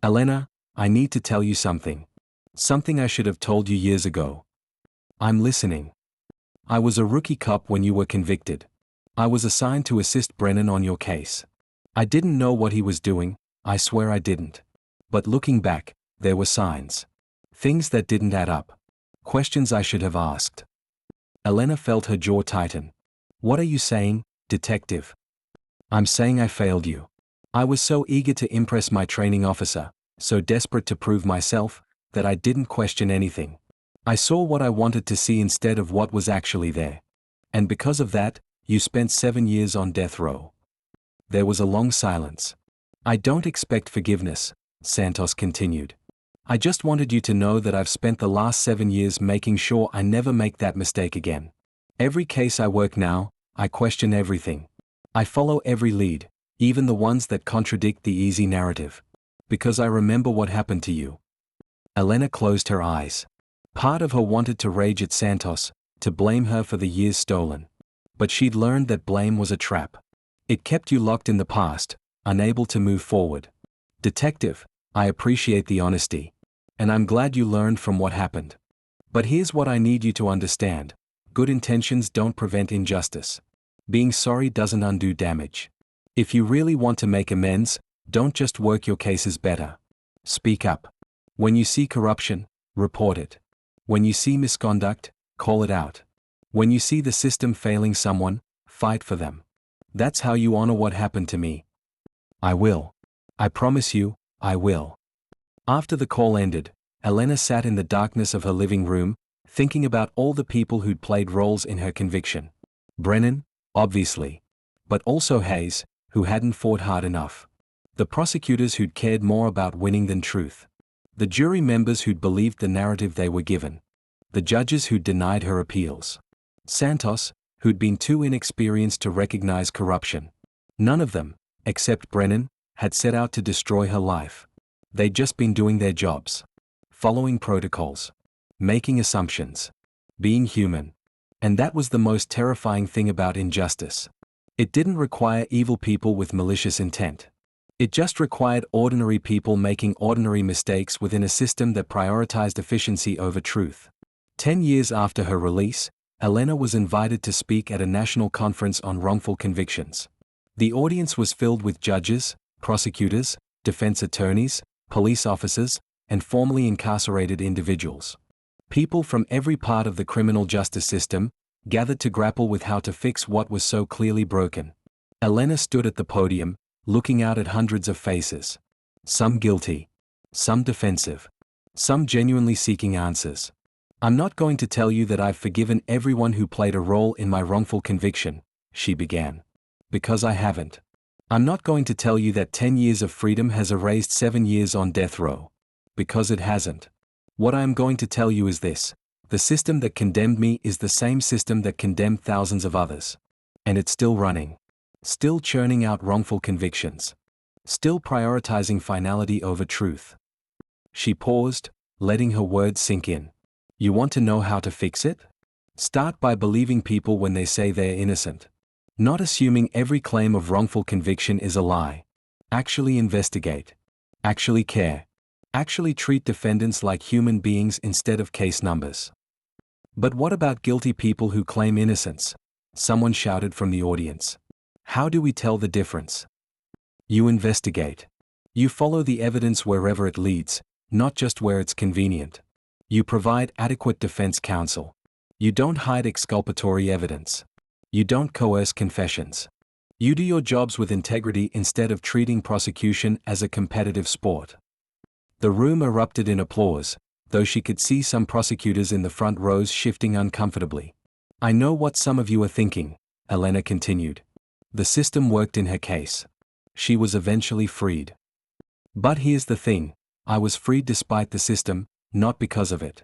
[SPEAKER 1] Elena, I need to tell you something. Something I should have told you years ago. I'm listening. I was a rookie cop when you were convicted. I was assigned to assist Brennan on your case. I didn't know what he was doing, I swear I didn't. But looking back, there were signs. Things that didn't add up. Questions I should have asked. Elena felt her jaw tighten. What are you saying, detective? I'm saying I failed you. I was so eager to impress my training officer, so desperate to prove myself, that I didn't question anything. I saw what I wanted to see instead of what was actually there. And because of that, you spent 7 years on death row. There was a long silence. I don't expect forgiveness, Santos continued. I just wanted you to know that I've spent the last 7 years making sure I never make that mistake again. Every case I work now, I question everything. I follow every lead, even the ones that contradict the easy narrative. Because I remember what happened to you. Elena closed her eyes. Part of her wanted to rage at Santos, to blame her for the years stolen. But she'd learned that blame was a trap. It kept you locked in the past, unable to move forward. Detective, I appreciate the honesty. And I'm glad you learned from what happened. But here's what I need you to understand. Good intentions don't prevent injustice. Being sorry doesn't undo damage. If you really want to make amends, don't just work your cases better. Speak up. When you see corruption, report it. When you see misconduct, call it out. When you see the system failing someone, fight for them. That's how you honor what happened to me. I will. I promise you, I will. After the call ended, Elena sat in the darkness of her living room, thinking about all the people who'd played roles in her conviction. Brennan, obviously. But also Hayes, who hadn't fought hard enough. The prosecutors who'd cared more about winning than truth. The jury members who'd believed the narrative they were given. The judges who'd denied her appeals. Santos, who'd been too inexperienced to recognize corruption. None of them, except Brennan, had set out to destroy her life. They'd just been doing their jobs. Following protocols. Making assumptions. Being human. And that was the most terrifying thing about injustice. It didn't require evil people with malicious intent. It just required ordinary people making ordinary mistakes within a system that prioritized efficiency over truth. 10 years after her release, Elena was invited to speak at a national conference on wrongful convictions. The audience was filled with judges, prosecutors, defense attorneys, police officers, and formerly incarcerated individuals. People from every part of the criminal justice system gathered to grapple with how to fix what was so clearly broken. Elena stood at the podium, looking out at hundreds of faces. Some guilty. Some defensive. Some genuinely seeking answers. I'm not going to tell you that I've forgiven everyone who played a role in my wrongful conviction, she began. Because I haven't. I'm not going to tell you that 10 years of freedom has erased 7 years on death row. Because it hasn't. What I am going to tell you is this. The system that condemned me is the same system that condemned thousands of others. And it's still running. Still churning out wrongful convictions. Still prioritizing finality over truth. She paused, letting her words sink in. You want to know how to fix it? Start by believing people when they say they're innocent. Not assuming every claim of wrongful conviction is a lie. Actually investigate. Actually care. Actually treat defendants like human beings instead of case numbers. But what about guilty people who claim innocence? Someone shouted from the audience. How do we tell the difference? You investigate. You follow the evidence wherever it leads, not just where it's convenient. You provide adequate defense counsel. You don't hide exculpatory evidence. You don't coerce confessions. You do your jobs with integrity instead of treating prosecution as a competitive sport. The room erupted in applause, though she could see some prosecutors in the front rows shifting uncomfortably. I know what some of you are thinking, Elena continued. The system worked in her case. She was eventually freed. But here's the thing, I was freed despite the system, not because of it.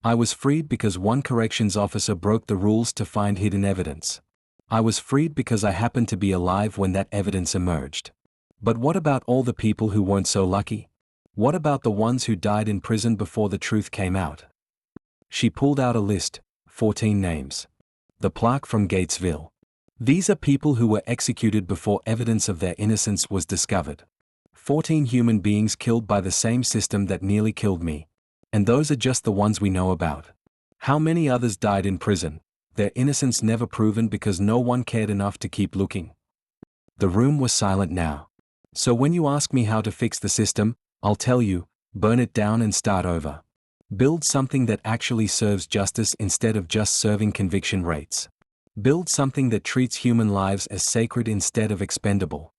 [SPEAKER 1] I was freed because one corrections officer broke the rules to find hidden evidence. I was freed because I happened to be alive when that evidence emerged. But what about all the people who weren't so lucky? What about the ones who died in prison before the truth came out? She pulled out a list, 14 names. The plaque from Gatesville. These are people who were executed before evidence of their innocence was discovered. 14 human beings killed by the same system that nearly killed me. And those are just the ones we know about. How many others died in prison, their innocence never proven because no one cared enough to keep looking. The room was silent now. So when you ask me how to fix the system, I'll tell you, burn it down and start over. Build something that actually serves justice instead of just serving conviction rates. Build something that treats human lives as sacred instead of expendable.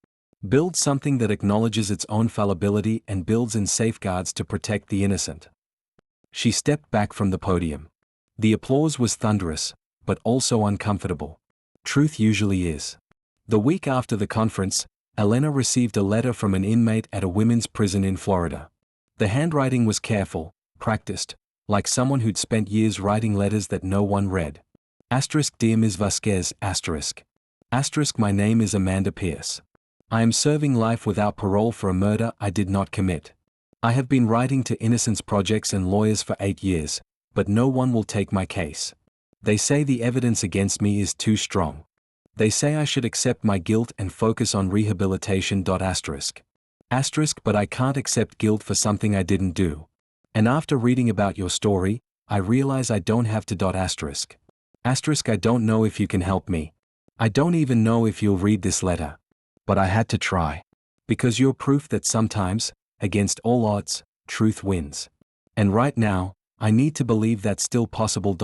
[SPEAKER 1] Build something that acknowledges its own fallibility and builds in safeguards to protect the innocent. She stepped back from the podium. The applause was thunderous, but also uncomfortable. Truth usually is. The week after the conference, Elena received a letter from an inmate at a women's prison in Florida. The handwriting was careful, practiced, like someone who'd spent years writing letters that no one read. Dear Ms. Vasquez, my name is Amanda Pierce. I am serving life without parole for a murder I did not commit. I have been writing to Innocence projects and lawyers for 8 years, but no one will take my case. They say the evidence against me is too strong. They say I should accept my guilt and focus on rehabilitation. But I can't accept guilt for something I didn't do. And after reading about your story, I realize I don't have to. I don't know if you can help me. I don't even know if you'll read this letter. But I had to try. Because you're proof that sometimes, against all odds, truth wins. And right now, I need to believe that's still possible.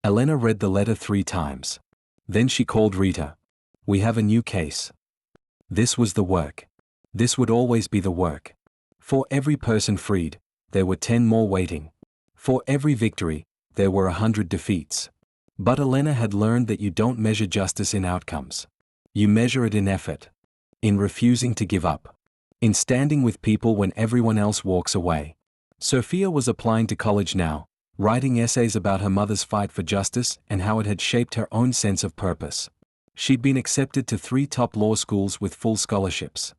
[SPEAKER 1] Elena read the letter 3 times. Then she called Rita. We have a new case. This was the work. This would always be the work. For every person freed, there were 10 more waiting. For every victory, there were 100 defeats. But Elena had learned that you don't measure justice in outcomes. You measure it in effort. In refusing to give up. In standing with people when everyone else walks away. Sophia was applying to college now, writing essays about her mother's fight for justice and how it had shaped her own sense of purpose. She'd been accepted to 3 top law schools with full scholarships.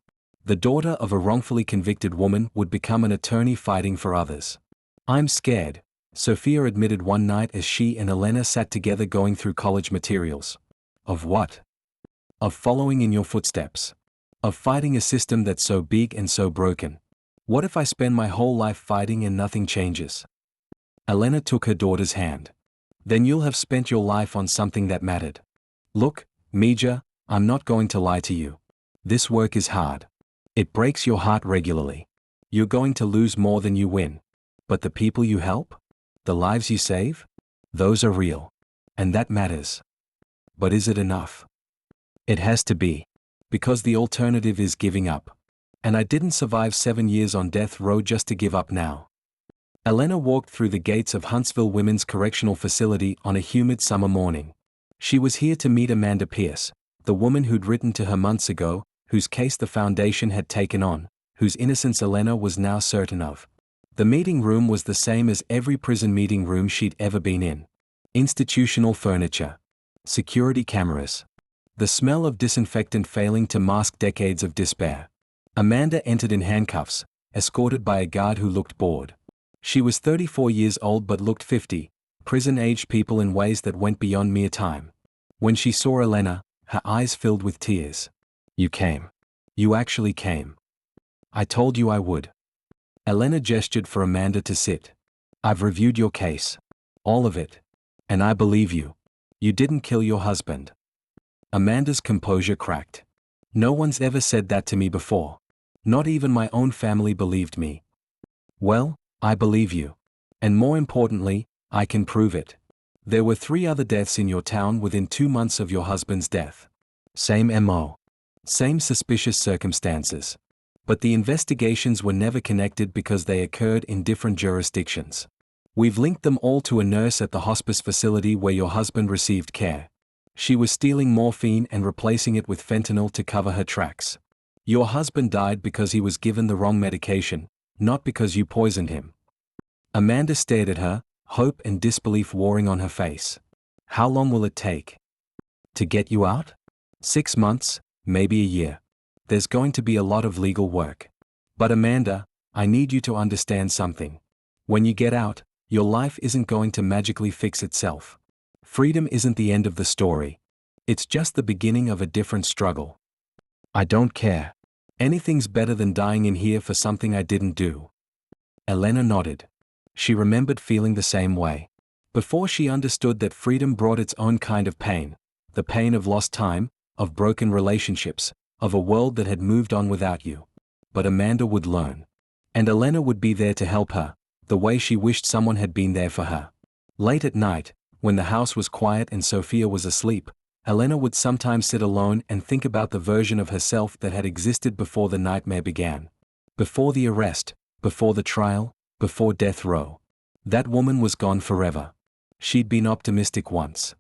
[SPEAKER 1] The daughter of a wrongfully convicted woman would become an attorney fighting for others. I'm scared, Sophia admitted one night as she and Elena sat together going through college materials. Of what? Of following in your footsteps. Of fighting a system that's so big and so broken. What if I spend my whole life fighting and nothing changes? Elena took her daughter's hand. Then you'll have spent your life on something that mattered. Look, Mija, I'm not going to lie to you. This work is hard. It breaks your heart regularly. You're going to lose more than you win. But the people you help? The lives you save? Those are real. And that matters. But is it enough? It has to be. Because the alternative is giving up. And I didn't survive 7 years on death row just to give up now. Elena walked through the gates of Huntsville Women's Correctional Facility on a humid summer morning. She was here to meet Amanda Pierce, the woman who'd written to her months ago, whose case the Foundation had taken on, whose innocence Elena was now certain of. The meeting room was the same as every prison meeting room she'd ever been in. Institutional furniture. Security cameras. The smell of disinfectant failing to mask decades of despair. Amanda entered in handcuffs, escorted by a guard who looked bored. She was 34 years old but looked 50, prison-aged people in ways that went beyond mere time. When she saw Elena, her eyes filled with tears. You came. You actually came. I told you I would. Elena gestured for Amanda to sit. I've reviewed your case. All of it. And I believe you. You didn't kill your husband. Amanda's composure cracked. No one's ever said that to me before. Not even my own family believed me. Well, I believe you. And more importantly, I can prove it. There were 3 other deaths in your town within 2 months of your husband's death. Same MO. Same suspicious circumstances. But the investigations were never connected because they occurred in different jurisdictions. We've linked them all to a nurse at the hospice facility where your husband received care. She was stealing morphine and replacing it with fentanyl to cover her tracks. Your husband died because he was given the wrong medication, not because you poisoned him. Amanda stared at her, hope and disbelief warring on her face. How long will it take? To get you out? 6 months, maybe a year. There's going to be a lot of legal work. But Amanda, I need you to understand something. When you get out, your life isn't going to magically fix itself. Freedom isn't the end of the story. It's just the beginning of a different struggle. I don't care. Anything's better than dying in here for something I didn't do. Elena nodded. She remembered feeling the same way. Before she understood that freedom brought its own kind of pain, the pain of lost time, of broken relationships, of a world that had moved on without you. But Amanda would learn. And Elena would be there to help her, the way she wished someone had been there for her. Late at night, when the house was quiet and Sophia was asleep, Elena would sometimes sit alone and think about the version of herself that had existed before the nightmare began. Before the arrest, before the trial, before death row. That woman was gone forever. She'd been optimistic once.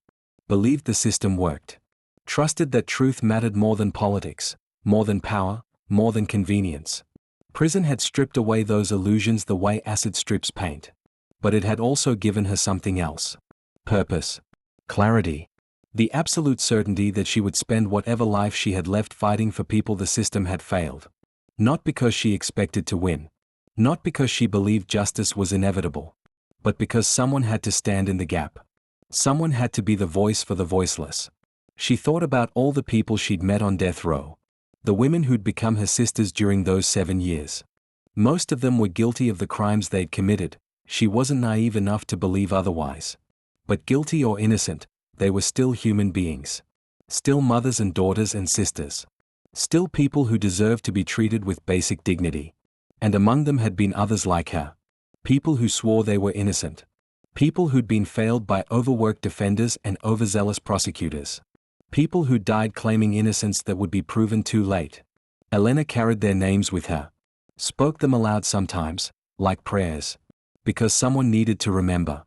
[SPEAKER 1] Believed the system worked. Trusted that truth mattered more than politics, more than power, more than convenience. Prison had stripped away those illusions the way acid strips paint. But it had also given her something else. Purpose. Clarity. The absolute certainty that she would spend whatever life she had left fighting for people the system had failed. Not because she expected to win. Not because she believed justice was inevitable. But because someone had to stand in the gap. Someone had to be the voice for the voiceless. She thought about all the people she'd met on death row. The women who'd become her sisters during those 7 years. Most of them were guilty of the crimes they'd committed. She wasn't naive enough to believe otherwise. But guilty or innocent, they were still human beings. Still mothers and daughters and sisters. Still people who deserved to be treated with basic dignity. And among them had been others like her. People who swore they were innocent. People who'd been failed by overworked defenders and overzealous prosecutors. People who died claiming innocence that would be proven too late. Elena carried their names with her. Spoke them aloud sometimes, like prayers. Because someone needed to remember.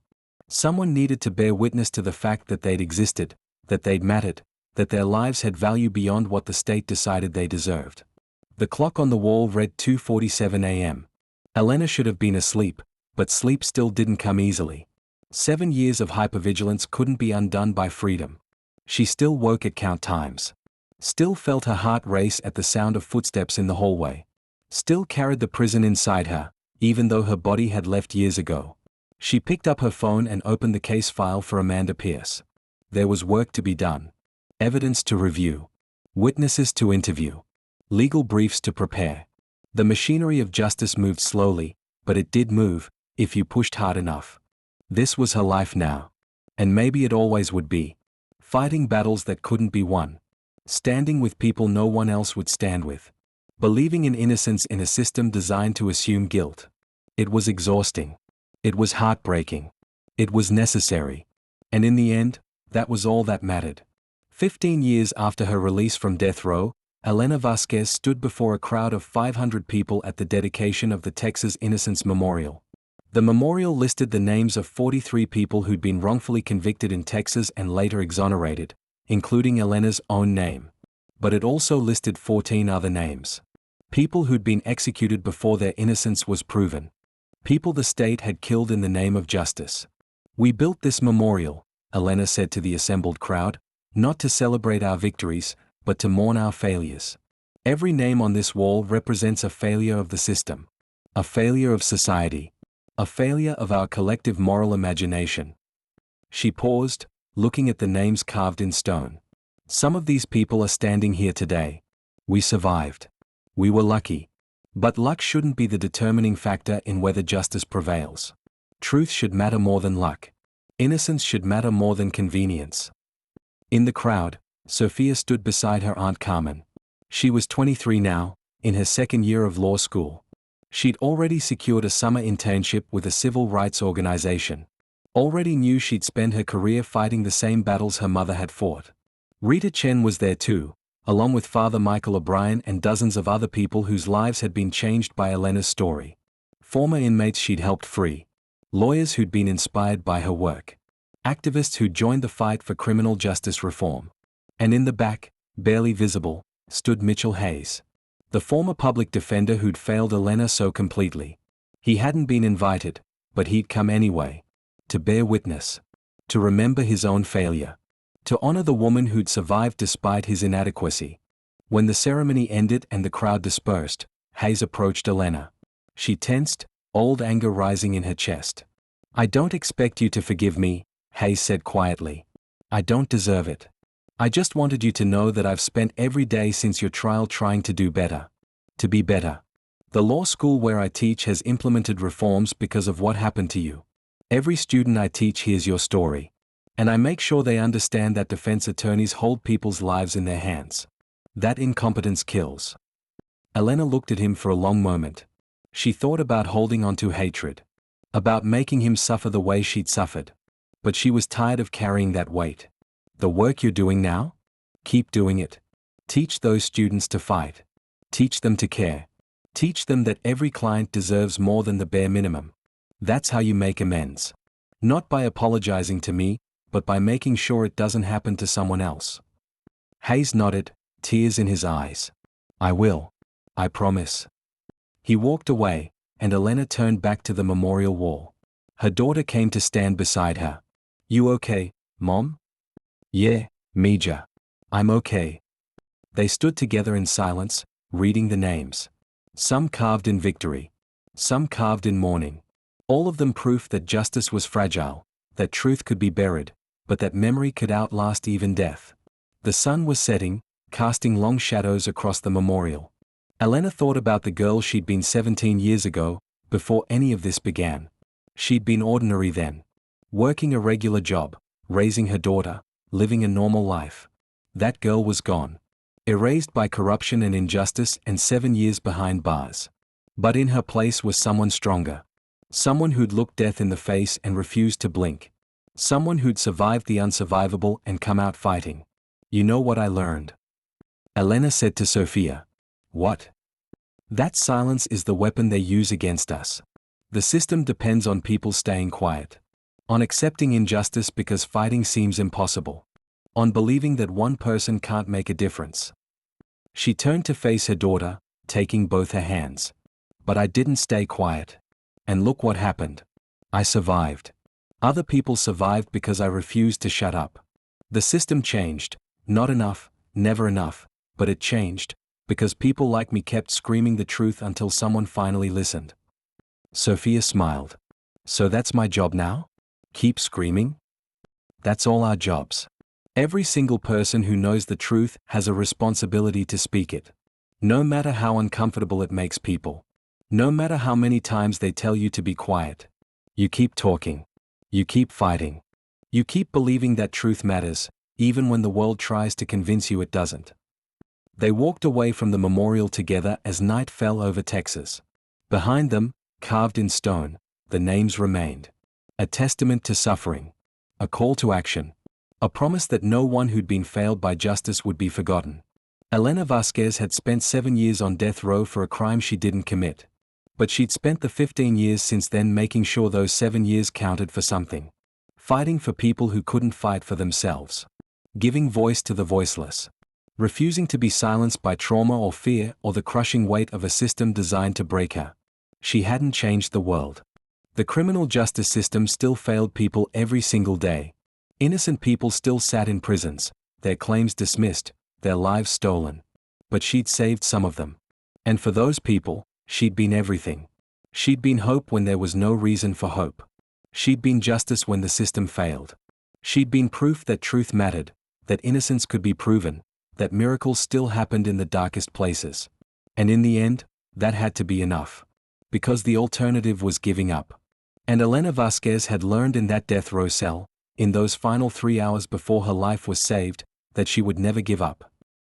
[SPEAKER 1] Someone needed to bear witness to the fact that they'd existed, that they'd mattered, that their lives had value beyond what the state decided they deserved. The clock on the wall read 2:47 a.m. Elena should have been asleep, but sleep still didn't come easily. 7 years of hypervigilance couldn't be undone by freedom. She still woke at count times. Still felt her heart race at the sound of footsteps in the hallway. Still carried the prison inside her, even though her body had left years ago. She picked up her phone and opened the case file for Amanda Pierce. There was work to be done. Evidence to review. Witnesses to interview. Legal briefs to prepare. The machinery of justice moved slowly, but it did move, if you pushed hard enough. This was her life now. And maybe it always would be. Fighting battles that couldn't be won. Standing with people no one else would stand with. Believing in innocence in a system designed to assume guilt. It was exhausting. It was heartbreaking. It was necessary. And in the end, that was all that mattered. 15 years after her release from death row, Elena Vasquez stood before a crowd of 500 people at the dedication of the Texas Innocence Memorial. The memorial listed the names of 43 people who'd been wrongfully convicted in Texas and later exonerated, including Elena's own name. But it also listed 14 other names. People who'd been executed before their innocence was proven. People the state had killed in the name of justice. We built this memorial, Elena said to the assembled crowd, not to celebrate our victories, but to mourn our failures. Every name on this wall represents a failure of the system. A failure of society. A failure of our collective moral imagination. She paused, looking at the names carved in stone. Some of these people are standing here today. We survived. We were lucky. But luck shouldn't be the determining factor in whether justice prevails. Truth should matter more than luck. Innocence should matter more than convenience. In the crowd, Sophia stood beside her Aunt Carmen. She was 23 now, in her second year of law school. She'd already secured a summer internship with a civil rights organization. Already knew she'd spend her career fighting the same battles her mother had fought. Rita Chen was there too, along with Father Michael O'Brien and dozens of other people whose lives had been changed by Elena's story. Former inmates she'd helped free. Lawyers who'd been inspired by her work. Activists who'd joined the fight for criminal justice reform. And in the back, barely visible, stood Mitchell Hayes. The former public defender who'd failed Elena so completely. He hadn't been invited, but he'd come anyway. To bear witness. To remember his own failure. To honor the woman who'd survived despite his inadequacy. When the ceremony ended and the crowd dispersed, Hayes approached Elena. She tensed, old anger rising in her chest. "I don't expect you to forgive me," Hayes said quietly. "I don't deserve it. I just wanted you to know that I've spent every day since your trial trying to do better. To be better. The law school where I teach has implemented reforms because of what happened to you. Every student I teach hears your story. And I make sure they understand that defense attorneys hold people's lives in their hands. That incompetence kills. Elena looked at him for a long moment. She thought about holding on to hatred. About making him suffer the way she'd suffered. But she was tired of carrying that weight. The work you're doing now? Keep doing it. Teach those students to fight. Teach them to care. Teach them that every client deserves more than the bare minimum. That's how you make amends. Not by apologizing to me, but by making sure it doesn't happen to someone else. Hayes nodded, tears in his eyes. I will. I promise. He walked away, and Elena turned back to the memorial wall. Her daughter came to stand beside her. You okay, Mom? Yeah, Mija. I'm okay. They stood together in silence, reading the names. Some carved in victory. Some carved in mourning. All of them proof that justice was fragile, that truth could be buried, but that memory could outlast even death. The sun was setting, casting long shadows across the memorial. Elena thought about the girl she'd been 17 years ago, before any of this began. She'd been ordinary then. Working a regular job, raising her daughter, living a normal life. That girl was gone. Erased by corruption and injustice and 7 years behind bars. But in her place was someone stronger. Someone who'd looked death in the face and refused to blink. Someone who'd survived the unsurvivable and come out fighting. You know what I learned? Elena said to Sophia. What? That silence is the weapon they use against us. The system depends on people staying quiet. On accepting injustice because fighting seems impossible. On believing that one person can't make a difference. She turned to face her daughter, taking both her hands. But I didn't stay quiet. And look what happened. I survived. Other people survived because I refused to shut up. The system changed, not enough, never enough, but it changed, because people like me kept screaming the truth until someone finally listened. Sophia smiled. So that's my job now? Keep screaming? That's all our jobs. Every single person who knows the truth has a responsibility to speak it. No matter how uncomfortable it makes people. No matter how many times they tell you to be quiet. You keep talking. You keep fighting. You keep believing that truth matters, even when the world tries to convince you it doesn't. They walked away from the memorial together as night fell over Texas. Behind them, carved in stone, the names remained. A testament to suffering. A call to action. A promise that no one who'd been failed by justice would be forgotten. Elena Vasquez had spent 7 years on death row for a crime she didn't commit. But she'd spent the 15 years since then making sure those 7 years counted for something. Fighting for people who couldn't fight for themselves. Giving voice to the voiceless. Refusing to be silenced by trauma or fear or the crushing weight of a system designed to break her. She hadn't changed the world. The criminal justice system still failed people every single day. Innocent people still sat in prisons, their claims dismissed, their lives stolen. But she'd saved some of them. And for those people, she'd been everything. She'd been hope when there was no reason for hope. She'd been justice when the system failed. She'd been proof that truth mattered, that innocence could be proven, that miracles still happened in the darkest places. And in the end, that had to be enough. Because the alternative was giving up. And Elena Vasquez had learned in that death row cell, in those final 3 hours before her life was saved, that she would never give up.